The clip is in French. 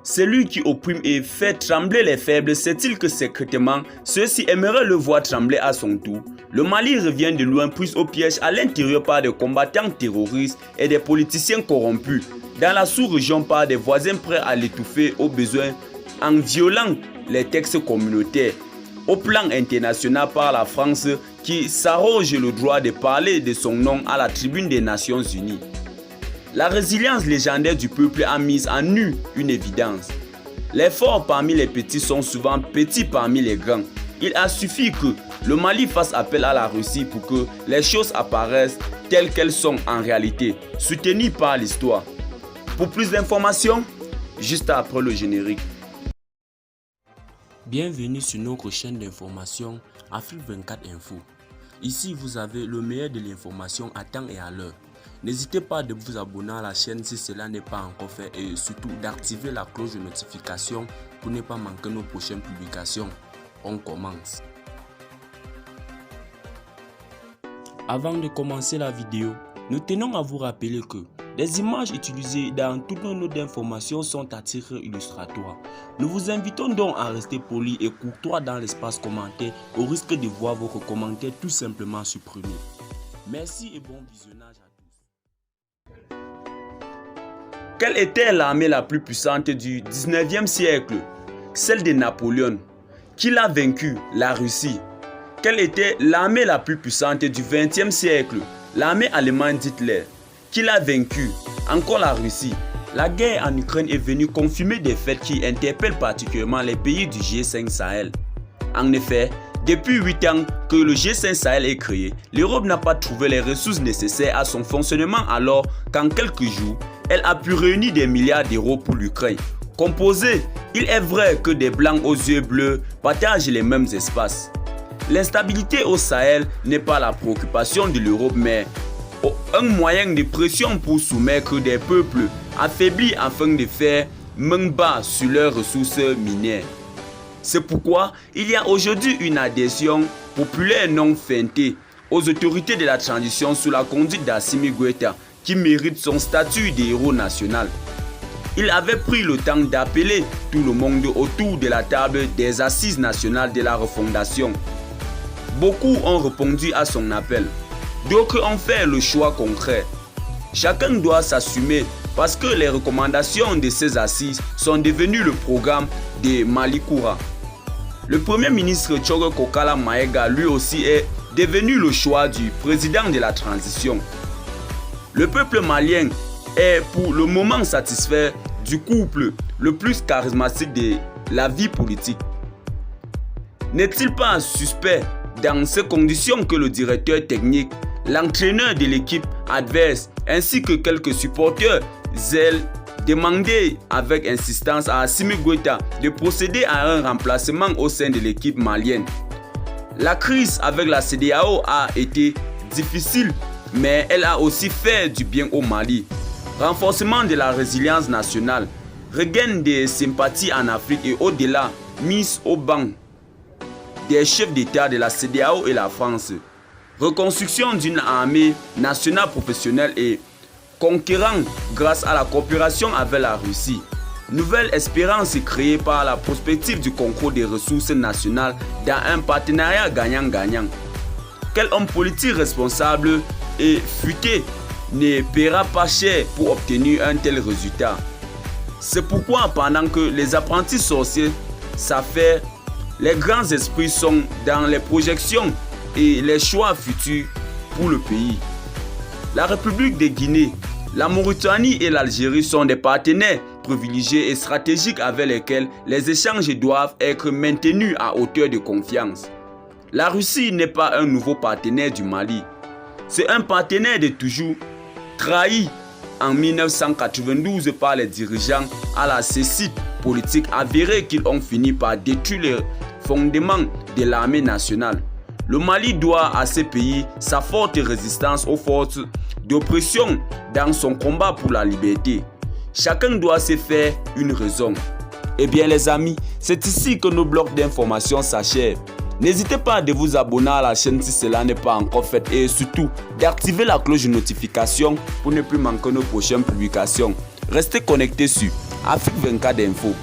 Celui qui opprime et fait trembler les faibles sait-il que secrètement, ceux-ci aimeraient le voir trembler à son tour? Le Mali revient de loin pris au piège à l'intérieur par des combattants terroristes et des politiciens corrompus, dans la sous-région par des voisins prêts à l'étouffer au besoin en violant les textes communautaires. Au plan international par la France qui s'arroge le droit de parler de son nom à la tribune des Nations Unies. La résilience légendaire du peuple a mis en nu une évidence. Les forts parmi les petits sont souvent petits parmi les grands. Il a suffi que le Mali fasse appel à la Russie pour que les choses apparaissent telles qu'elles sont en réalité, soutenues par l'histoire. Pour plus d'informations, juste après le générique. Bienvenue sur notre chaîne d'information Afrique 24 Info. Ici, vous avez le meilleur de l'information à temps et à l'heure. N'hésitez pas de vous abonner à la chaîne si cela n'est pas encore fait et surtout d'activer la cloche de notification pour ne pas manquer nos prochaines publications. On commence. Avant de commencer la vidéo, nous tenons à vous rappeler que les images utilisées dans toutes nos notes d'information sont à titre illustratoire. Nous vous invitons donc à rester poli et courtois dans l'espace commentaire au risque de voir votre commentaire tout simplement supprimé. Merci et bon visionnage à tous. Quelle était l'armée la plus puissante du 19e siècle? Celle de Napoléon. Qui l'a vaincu? La Russie. Quelle était l'armée la plus puissante du 20e siècle? L'armée allemande d'Hitler. Qui l'a vaincu? Encore la Russie. La guerre en Ukraine est venue confirmer des faits qui interpellent particulièrement les pays du G5 Sahel. En effet, depuis 8 ans que le G5 Sahel est créé, l'Europe n'a pas trouvé les ressources nécessaires à son fonctionnement alors qu'en quelques jours, elle a pu réunir des milliards d'euros pour l'Ukraine. Composé, il est vrai que des blancs aux yeux bleus partagent les mêmes espaces. L'instabilité au Sahel n'est pas la préoccupation de l'Europe mais un moyen de pression pour soumettre des peuples affaiblis afin de faire main basse sur leurs ressources minières. C'est pourquoi il y a aujourd'hui une adhésion populaire non feintée aux autorités de la transition sous la conduite d'Assimi Goïta qui mérite son statut de héros national. Il avait pris le temps d'appeler tout le monde autour de la table des assises nationales de la refondation. Beaucoup ont répondu à son appel. D'autres ont fait le choix concret. Chacun doit s'assumer parce que les recommandations de ces assises sont devenues le programme de Malikoura. Le premier ministre Tchoro Kokala Maïga lui aussi est devenu le choix du président de la transition. Le peuple malien est pour le moment satisfait du couple le plus charismatique de la vie politique. N'est-il pas suspect dans ces conditions que le directeur technique, l'entraîneur de l'équipe adverse ainsi que quelques supporters zèlent demander avec insistance à Assimi Goïta de procéder à un remplacement au sein de l'équipe malienne? La crise avec la CEDEAO a été difficile, mais elle a aussi fait du bien au Mali. Renforcement de la résilience nationale, regain des sympathies en Afrique et au-delà, mise au banc des chefs d'État de la CEDEAO et la France. Reconstruction d'une armée nationale professionnelle et conquérant grâce à la coopération avec la Russie. Nouvelle espérance créée par la perspective du concours des ressources nationales dans un partenariat gagnant-gagnant. Quel homme politique responsable et futé ne paiera pas cher pour obtenir un tel résultat? C'est pourquoi pendant que les apprentis sorciers s'affairent, les grands esprits sont dans les projections et les choix futurs pour le pays. La République de Guinée, la Mauritanie et l'Algérie sont des partenaires privilégiés et stratégiques avec lesquels les échanges doivent être maintenus à hauteur de confiance. La Russie n'est pas un nouveau partenaire du Mali. C'est un partenaire de toujours, trahi en 1992 par les dirigeants à la cécité politique avérée qu'ils ont fini par détruire les fondements de l'armée nationale. Le Mali doit à ces pays sa forte résistance aux forces d'oppression dans son combat pour la liberté. Chacun doit se faire une raison. Eh bien les amis, c'est ici que nos blocs d'informations s'achèvent. N'hésitez pas à vous abonner à la chaîne si cela n'est pas encore fait et surtout d'activer la cloche de notification pour ne plus manquer nos prochaines publications. Restez connectés sur Afrique 24 Info.